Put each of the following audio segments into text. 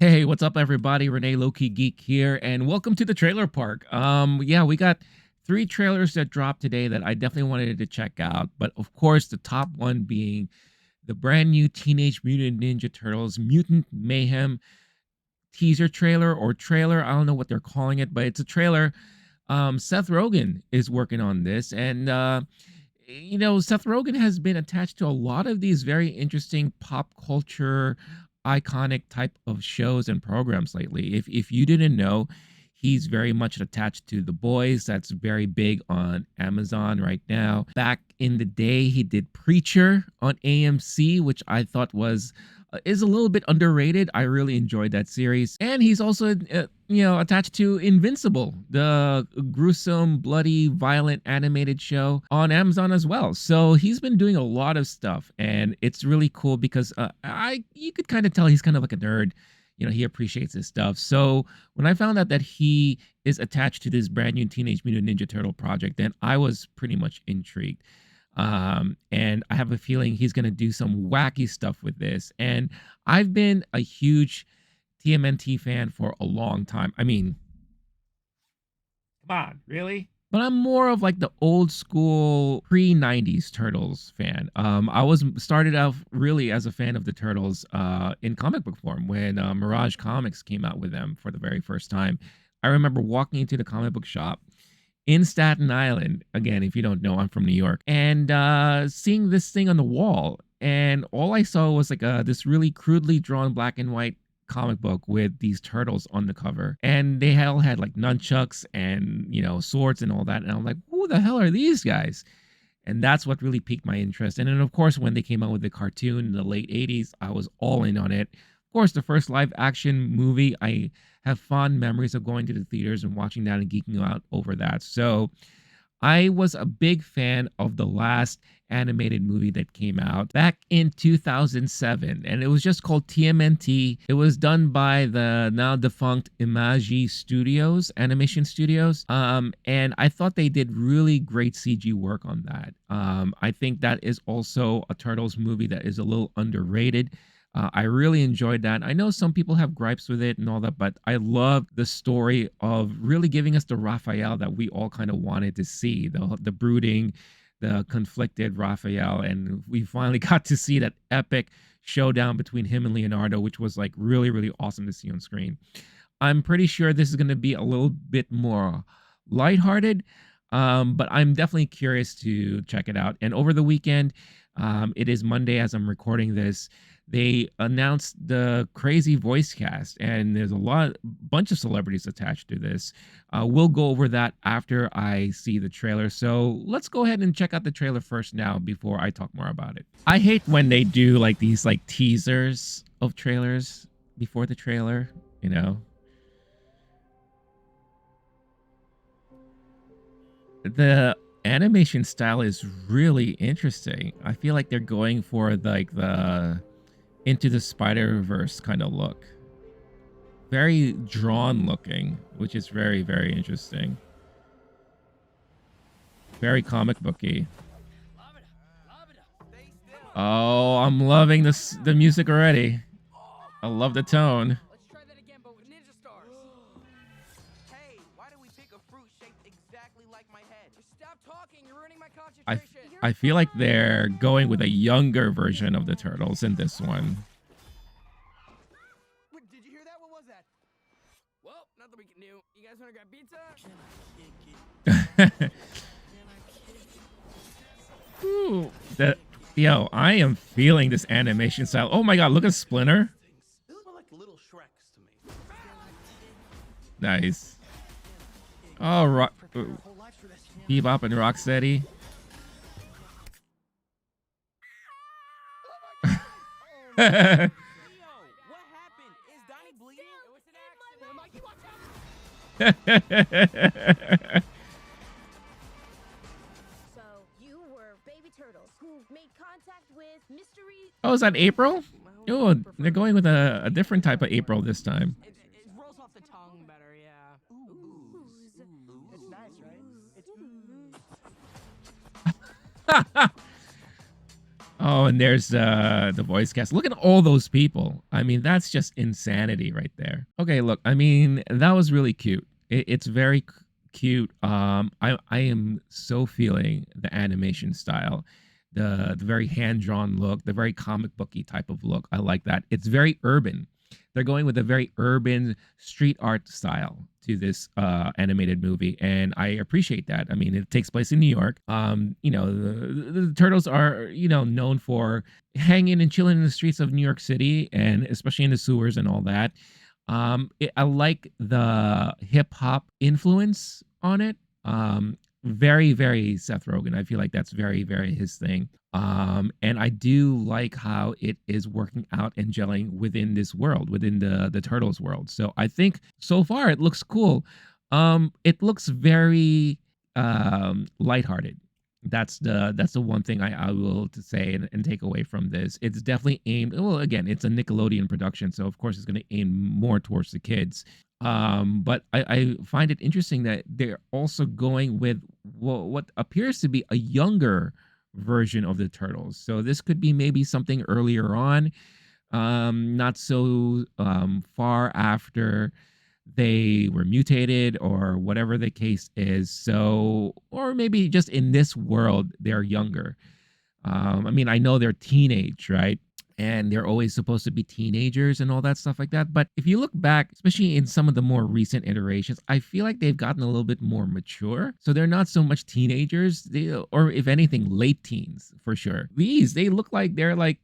Hey, what's up, everybody? Rene Lowkey Geek here, and welcome to the trailer park. Yeah, we got three trailers that dropped today that I definitely wanted to check out. But of course, the top one being the brand new Teenage Mutant Ninja Turtles Mutant Mayhem teaser trailer or trailer. I don't know what they're calling it, but it's a trailer. Seth Rogen is working on this, and Seth Rogen has been attached to a lot of these very interesting pop culture iconic type of shows and programs lately. If you didn't know, he's very much attached to The Boys. That's very big on Amazon right now. Back in the day, he did Preacher on AMC, which I thought was is a little bit underrated. I really enjoyed that series. And he's also attached to Invincible, the gruesome, bloody, violent animated show on Amazon as well. So he's been doing a lot of stuff, and it's really cool because I you could kind of tell he's kind of like a nerd. He appreciates his stuff. So when I found out that he is attached to this brand new Teenage Mutant Ninja Turtle project, then I was pretty much intrigued. And I have a feeling he's going to do some wacky stuff with this. And I've been a huge TMNT fan for a long time. I mean, come on, really? But I'm more of like the old school pre 90s Turtles fan. I was started out really as a fan of the Turtles in comic book form when Mirage Comics came out with them for the very first time. I remember walking into the comic book shop in Staten Island. Again, if you don't know, I'm from New York, and seeing this thing on the wall, and all I saw was like this really crudely drawn black and white comic book with these turtles on the cover, and they all had like nunchucks and swords and all that, and I'm like, who the hell are these guys? And that's what really piqued my interest. And then of course when they came out with the cartoon in the late 80s, I was all in on it. Of course, the first live action movie, I have fond memories of going to the theaters and watching that and geeking out over that. So I was a big fan of the last animated movie that came out back in 2007, and it was just called TMNT. It was done by the now defunct Imagi Studios, animation studios. And I thought they did really great CG work on that. I think that is also a Turtles movie that is a little underrated. I really enjoyed that. I know some people have gripes with it and all that, but I love the story of really giving us the Raphael that we all kind of wanted to see, the brooding, the conflicted Raphael. And we finally got to see that epic showdown between him and Leonardo, which was like really, really awesome to see on screen. I'm pretty sure this is going to be a little bit more lighthearted, but I'm definitely curious to check it out. And over the weekend, it is Monday as I'm recording this, they announced the crazy voice cast, and there's a bunch of celebrities attached to this. We'll go over that after I see the trailer. So let's go ahead and check out the trailer first now before I talk more about it. I hate when they do like these like teasers of trailers before the trailer, you know. The animation style is really interesting. I feel like they're going for like the Into the Spider-Verse kind of look. Very drawn looking, which is very, very interesting. Very comic booky. Oh, I'm loving the music already. I love the tone. Let's try that again, but with ninja stars. Hey, why do we pick a fruit shaped exactly like my head? Just stop talking, you're ruining my I concentration. I feel like they're going with a younger version of the Turtles in this one. Wait, did you hear that? What was that? Well, nothing we can do. You guys want to grab pizza? Ooh, yo, I am feeling this animation style. Oh my god, look at Splinter. They look like little Shreks to me. Nice. Oh, Bebop and Rocksteady. What happened? Is Donnie bleeding? It was an accident. Mikey, watch out! So you were baby turtles who made contact with mystery. Oh, is that April? Oh, they're going with a different type of April this time. It rolls off the tongue better, yeah. Ooze. It's nice, right? It's Oh, and there's the voice cast. Look at all those people. I mean, that's just insanity right there. Okay, look, I mean, that was really cute. It's very cute. I am so feeling the animation style, the very hand drawn look, the very comic booky type of look. I like that. It's very urban. They're going with a very urban street art style to this animated movie, and I appreciate that. I mean, it takes place in New York. The turtles are known for hanging and chilling in the streets of New York City, and especially in the sewers and all that. I like the hip hop influence on it. Very, very Seth Rogen. I feel like that's very, very his thing. And I do like how it is working out and gelling within this world, within the Turtles world. So I think so far it looks cool. It looks very lighthearted. That's the one thing I will to say and take away from this. It's definitely aimed. Well, again, it's a Nickelodeon production, so of course it's going to aim more towards the kids. But I find it interesting that they're also going with what appears to be a younger version of the turtles. So this could be maybe something earlier on, not so far after they were mutated or whatever the case is. So, or maybe just in this world, they're younger. I mean, I know they're teenage, right? And they're always supposed to be teenagers and all that stuff like that. But if you look back, especially in some of the more recent iterations, I feel like they've gotten a little bit more mature. So they're not so much teenagers, or if anything, late teens for sure. They look like they're like,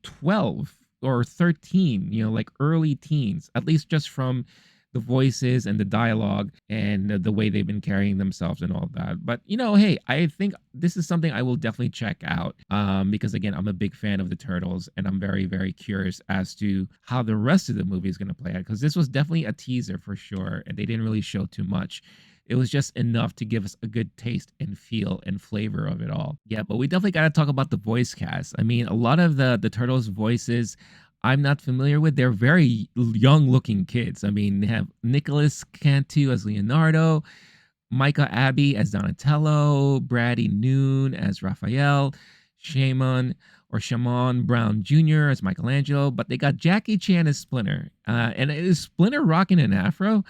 12 or 13, like early teens, at least just from the voices and the dialogue and the way they've been carrying themselves and all that. But hey, I think this is something I will definitely check out, because again, I'm a big fan of the Turtles, and I'm very, very curious as to how the rest of the movie is going to play out. Because this was definitely a teaser for sure, and they didn't really show too much. It was just enough to give us a good taste and feel and flavor of it all. Yeah, but we definitely got to talk about the voice cast. I mean, a lot of the Turtles voices I'm not familiar with. They're very young looking kids. I mean, they have Nicholas Cantu as Leonardo, Micah Abbey as Donatello, Brady Noon as Raphael, Shaman Brown Jr. as Michelangelo, but they got Jackie Chan as Splinter. And is Splinter rocking an afro?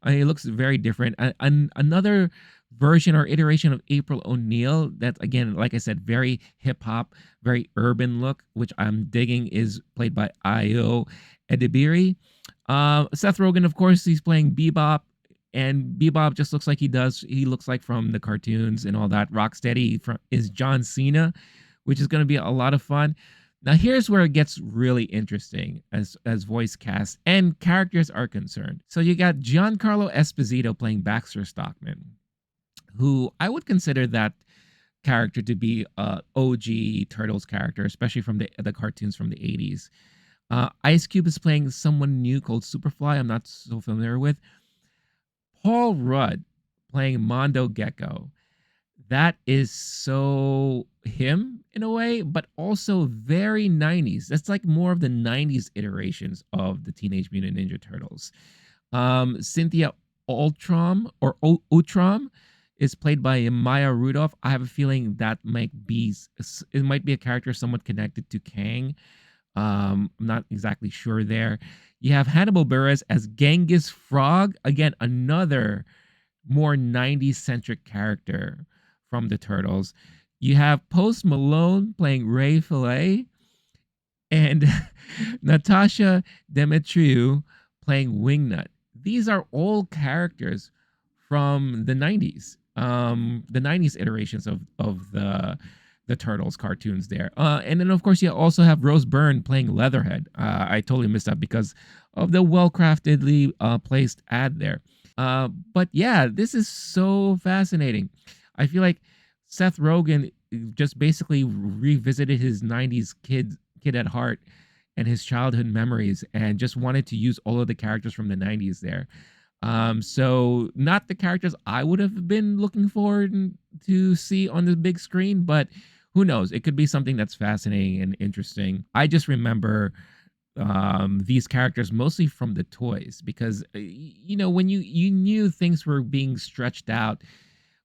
It looks very different. Another version or iteration of April O'Neil that, again, like I said, very hip hop, very urban look, which I'm digging, is played by Ayo Edebiri. Seth Rogen, of course, he's playing Bebop, and Bebop just looks like he looks like from the cartoons and all that. Rocksteady is John Cena, which is going to be a lot of fun. Now, here's where it gets really interesting as voice cast and characters are concerned. So you got Giancarlo Esposito playing Baxter Stockman, who I would consider that character to be a OG Turtles character, especially from the cartoons from the 80s. Ice Cube is playing someone new called Superfly, I'm not so familiar with. Paul Rudd playing Mondo Gecko. That is so him in a way, but also very 90s. That's like more of the 90s iterations of the Teenage Mutant Ninja Turtles. Cynthia Utrom is played by Maya Rudolph. I have a feeling that might be a character somewhat connected to Kang. I'm not exactly sure there. You have Hannibal Buress as Genghis Frog. Again, another more 90s centric character from the Turtles. You have Post Malone playing Ray Fillet, and Natasha Demetriou playing Wingnut. These are all characters from the 90s. The 90s iterations of the Turtles cartoons there. And then, of course, you also have Rose Byrne playing Leatherhead. I totally missed that because of the well-craftedly placed ad there. But yeah, this is so fascinating. I feel like Seth Rogen just basically revisited his 90s kid at heart and his childhood memories, and just wanted to use all of the characters from the 90s there. So not the characters I would have been looking forward to see on the big screen, but who knows? It could be something that's fascinating and interesting. I just remember these characters mostly from the toys, because when you knew things were being stretched out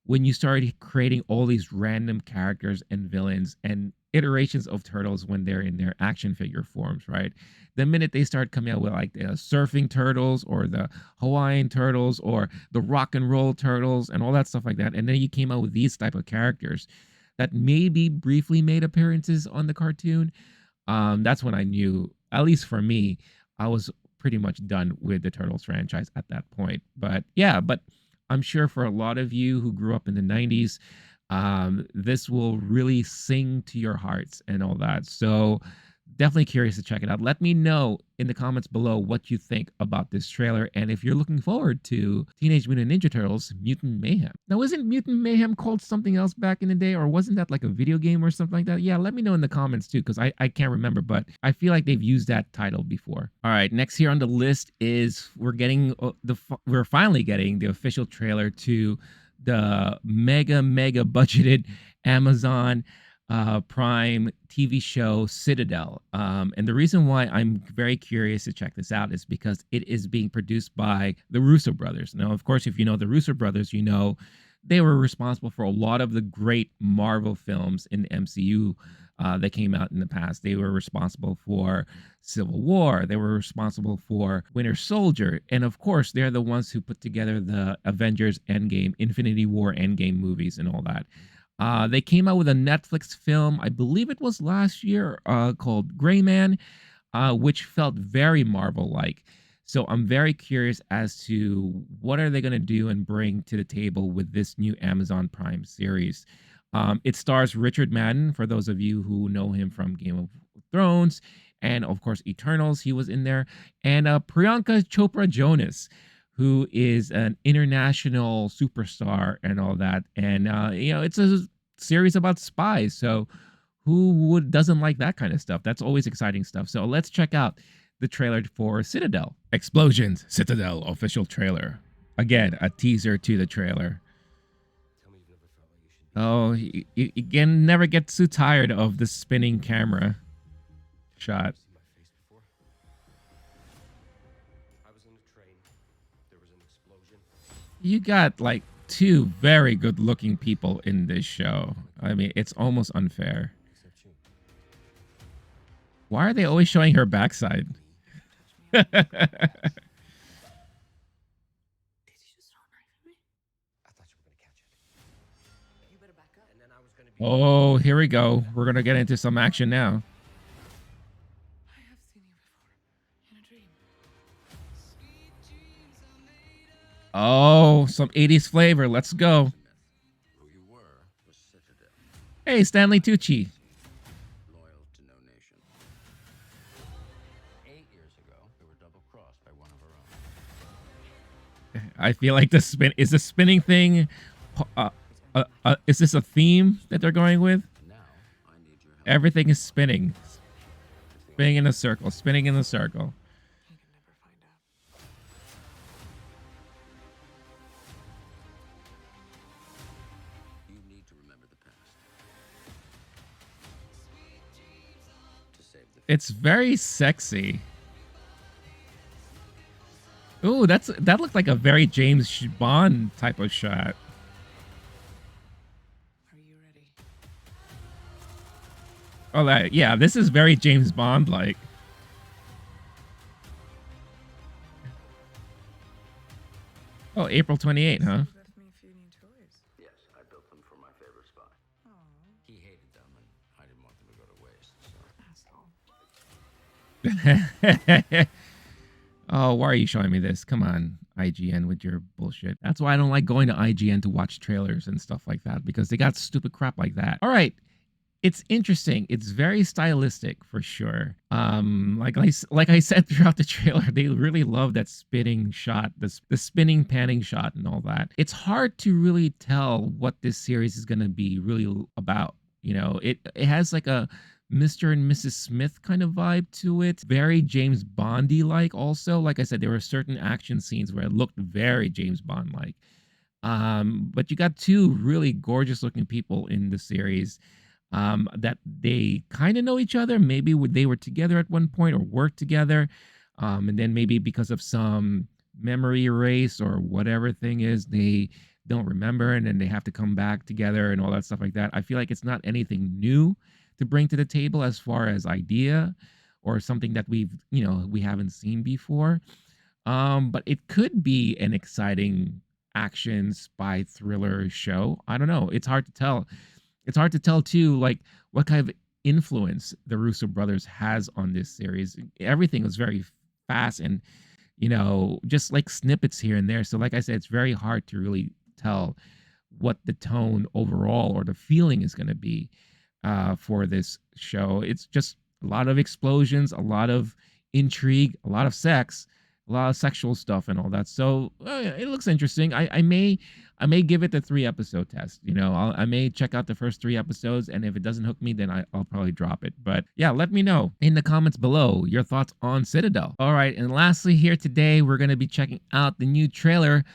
when you started creating all these random characters and villains, and iterations of turtles when they're in their action figure forms, right? The minute they start coming out with like the surfing turtles or the Hawaiian turtles or the rock and roll turtles and all that stuff like that, and then you came out with these type of characters that maybe briefly made appearances on the cartoon, that's when I knew, at least for me, I was pretty much done with the Turtles franchise at that point. But yeah, but I'm sure for a lot of you who grew up in the 90s, this will really sing to your hearts and all that. So definitely curious to check it out. Let me know in the comments below what you think about this trailer and if you're looking forward to Teenage Mutant Ninja Turtles Mutant Mayhem. Now, isn't Mutant Mayhem called something else back in the day, or wasn't that like a video game or something like that? Yeah, let me know in the comments too, because I can't remember, but I feel like they've used that title before. All right, next here on the list is we're finally getting the official trailer to the mega budgeted Amazon Prime TV show Citadel. And the reason why I'm very curious to check this out is because it is being produced by the Russo brothers. Now, of course, if you know the Russo brothers, you know they were responsible for a lot of the great Marvel films in the MCU that came out in the past. They were responsible for Civil War. They were responsible for Winter Soldier. And of course, they're the ones who put together the Avengers Endgame, Infinity War Endgame movies and all that. They came out with a Netflix film, I believe it was last year, called Gray Man, which felt very Marvel-like. So I'm very curious as to what are they going to do and bring to the table with this new Amazon Prime series. It stars Richard Madden, for those of you who know him from Game of Thrones, and of course Eternals, he was in there, and Priyanka Chopra Jonas, who is an international superstar and all that. And it's a series about spies, so who doesn't like that kind of stuff? That's always exciting stuff. So let's check out the trailer for Citadel. Explosions, Citadel official trailer. Again, a teaser to the trailer. Oh, you again, never get too tired of the spinning camera shot. You got like two very good looking people in this show. I mean, it's almost unfair. Why are they always showing her backside? Oh, here we go. We're going to get into some action now. Oh, some 80s flavor. Let's go. Hey, Stanley Tucci. Loyal to no nation. 8 years ago, we were double crossed by one of our own. I feel like the spinning thing. Is this a theme that they're going with? Now, I need your help. Everything is spinning. Spinning in a circle. Spinning in a circle. You need to remember the past. To save the It's very sexy. Ooh, that looked like a very James Bond type of shot. Are you ready? Oh, yeah, this is very James Bond like. Oh, April 28th, huh? Left me a few new toys. Yes, I built them for my favorite spy. He hated them, and I didn't want them to go to waste. So. Asshole. Oh, why are you showing me this? Come on, IGN with your bullshit. That's why I don't like going to IGN to watch trailers and stuff like that, because they got stupid crap like that. All right. It's interesting. It's very stylistic for sure. Like I said throughout the trailer, they really love that spinning shot, the spinning panning shot and all that. It's hard to really tell what this series is going to be really about. You know, it has like a Mr. and Mrs. Smith kind of vibe to it. Very James Bondy like also. Like I said, there were certain action scenes where it looked very James Bond like. But you got two really gorgeous looking people in the series. That they kind of know each other. Maybe they were together at one point or worked together. And then maybe because of some memory erase or whatever thing is, they don't remember and then they have to come back together and all that stuff like that. I feel like it's not anything new to bring to the table as far as idea or something that we haven't seen before. But it could be an exciting action spy thriller show. I don't know. It's hard to tell. It's hard to tell too, like what kind of influence the Russo brothers has on this series. Everything was very fast and just like snippets here and there. So, like I said, it's very hard to really tell what the tone overall or the feeling is going to be for this show. It's just a lot of explosions, a lot of intrigue, a lot of sex, a lot of sexual stuff, and all that. So yeah, it looks interesting. I may give it the 3 episode test. I may check out the first 3 episodes, and if it doesn't hook me, then I'll probably drop it. But yeah, let me know in the comments below your thoughts on Citadel. All right, and lastly, here today we're going to be checking out the new trailer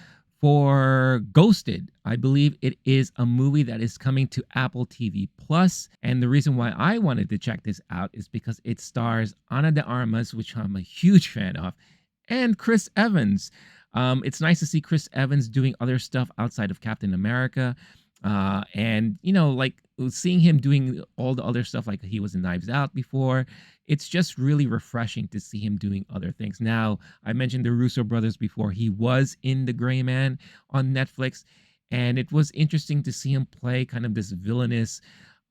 for Ghosted. I believe it is a movie that is coming to Apple TV Plus, and the reason why I wanted to check this out is because it stars Ana de Armas, which I'm a huge fan of, and Chris Evans. It's nice to see Chris Evans doing other stuff outside of Captain America. And like seeing him doing all the other stuff, like he was in Knives Out before, it's just really refreshing to see him doing other things. Now, I mentioned the Russo brothers before. He was in The Gray Man on Netflix, and it was interesting to see him play kind of this villainous,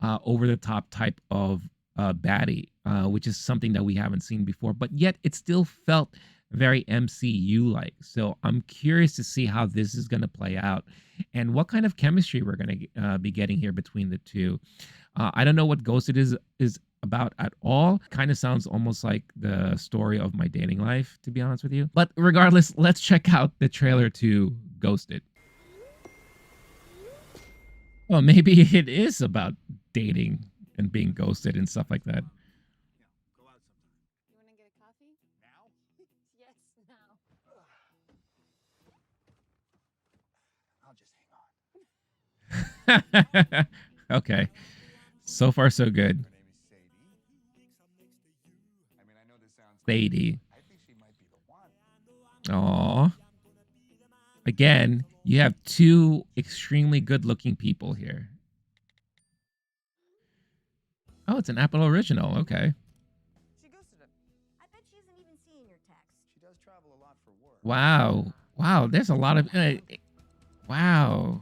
over the top type of baddie, which is something that we haven't seen before, but yet it still felt very MCU like. So I'm curious to see how this is going to play out and what kind of chemistry we're going to be getting here between the two. I don't know what Ghosted is about at all. Kind of sounds almost like the story of my dating life, to be honest with you. But regardless, let's check out the trailer to Ghosted. Well, maybe it is about dating and being ghosted and stuff like that. You want to get a coffee? Now? Yes, now. I'll just hang on. Okay. So far, so good. Sadie. I think she might be the one. Aw. Again, you have 2 extremely good-looking people here. Oh, it's an Apple original. Okay. She ghosted him. I bet she isn't even seeing your text. She does travel a lot for work. Wow. Wow. There's a lot of. Wow.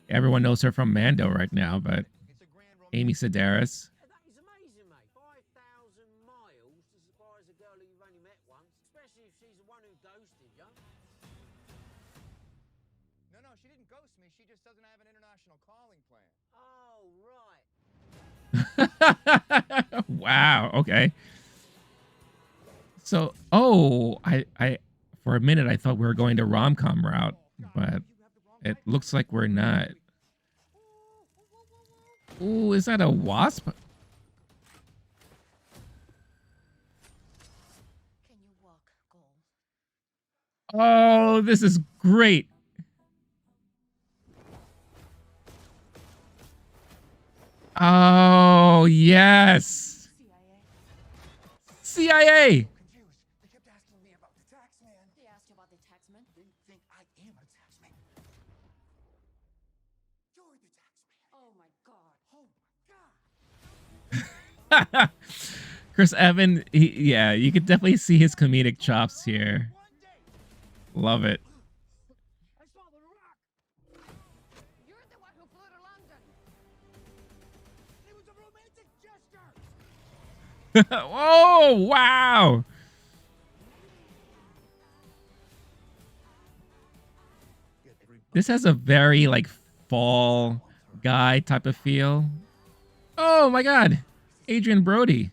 Everyone knows her from Mando right now, but It's a grand Amy Sedaris. That is amazing, mate. 5,000 miles to surprise a girl who you've only met once, especially if she's the one who ghosted you. No, she didn't ghost me. She just doesn't have an international calling plan. Oh, right. Wow. Okay. So, I for a minute I thought we were going to rom-com route, but it looks like we're not. Ooh, is that a wasp? Can you walk, Gold? Oh, this is great. Oh, yes. CIA. Confused. They kept asking me about the tax man. They asked you about the taxman? They think I am a tax man. You're the tax man. Oh my god. Oh my god. Chris Evans, yeah, you could definitely see his comedic chops here. Love it. I saw the rock. You're the one who flew to London. It was a romantic gesture. Oh, wow. This has a very like fall guy type of feel. Oh my god. Adrian Brody.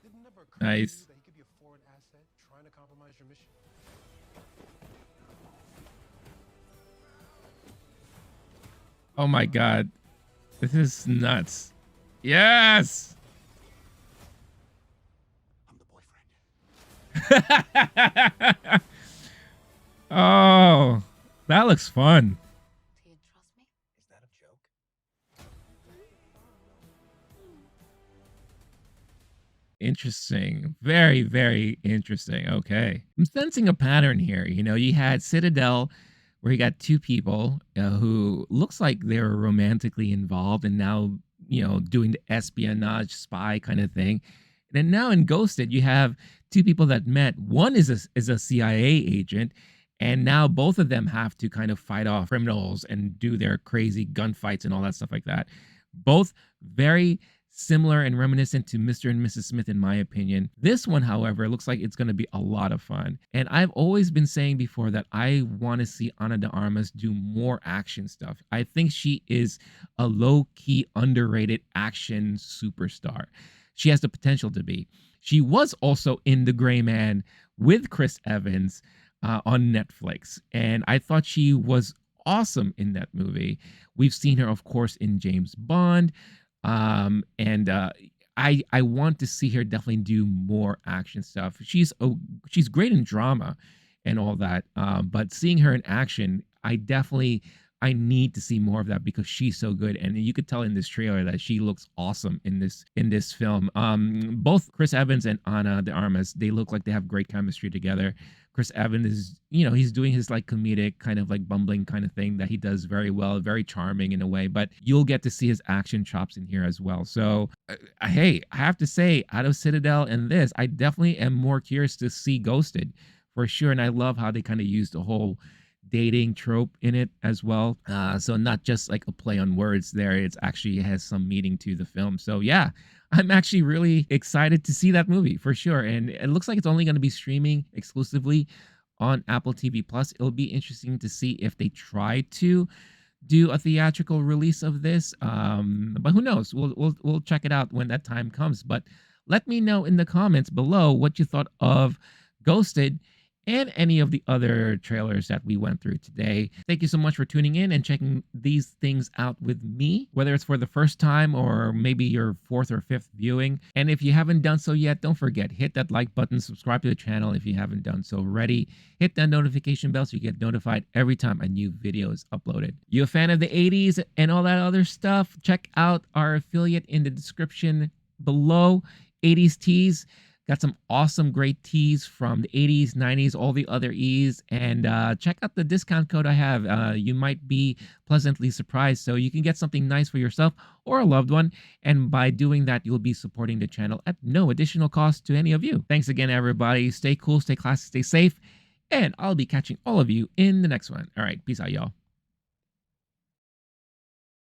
Didn't it ever occur to you Nice. that he could be a foreign asset trying to compromise your mission? Oh my god. This is nuts. Yes. I'm the boyfriend. Oh, that looks fun. Do you trust me? Is that a joke? Interesting. Very, very interesting. Okay. I'm sensing a pattern here. You had Citadel where you got two people who looks like they're romantically involved and now, doing the espionage spy kind of thing. And then now in Ghosted, you have two people that met. One is a CIA agent, and now both of them have to kind of fight off criminals and do their crazy gunfights and all that stuff like that. Both very similar and reminiscent to Mr. and Mrs. Smith, in my opinion. This one, however, looks like it's going to be a lot of fun. And I've always been saying before that I want to see Ana de Armas do more action stuff. I think she is a low-key, underrated action superstar. She has the potential to be. She was also in The Gray Man with Chris Evans on Netflix, and I thought she was awesome in that movie. We've seen her, of course, in James Bond. And I want to see her definitely do more action stuff. She's great in drama and all that, but seeing her in action, I need to see more of that because she's so good, and you could tell in this trailer that she looks awesome in this film. Both Chris Evans and Ana de Armas, they look like they have great chemistry together. Chris Evans is, he's doing his like comedic kind of like bumbling kind of thing that he does very well, very charming in a way, but you'll get to see his action chops in here as well. So, hey, I have to say, out of Citadel and this, I definitely am more curious to see Ghosted for sure. And I love how they kind of use the whole dating trope in it as well. So not just like a play on words there, it's actually has some meaning to the film. So yeah, I'm actually really excited to see that movie for sure. And it looks like it's only going to be streaming exclusively on Apple TV Plus. It'll be interesting to see if they try to do a theatrical release of this. But who knows? We'll check it out when that time comes. But let me know in the comments below what you thought of Ghosted and any of the other trailers that we went through today. Thank you so much for tuning in and checking these things out with me, whether it's for the first time or maybe your fourth or fifth viewing. And if you haven't done so yet, don't forget, hit that like button, subscribe to the channel if you haven't done so already. Hit that notification bell so you get notified every time a new video is uploaded. You a fan of the 80s and all that other stuff? Check out our affiliate in the description below, 80s Tees. Got some awesome, great teas from the 80s, 90s, all the other E's. And check out the discount code I have. You might be pleasantly surprised. So you can get something nice for yourself or a loved one. And by doing that, you'll be supporting the channel at no additional cost to any of you. Thanks again, everybody. Stay cool, stay classy, stay safe. And I'll be catching all of you in the next one. All right. Peace out, y'all.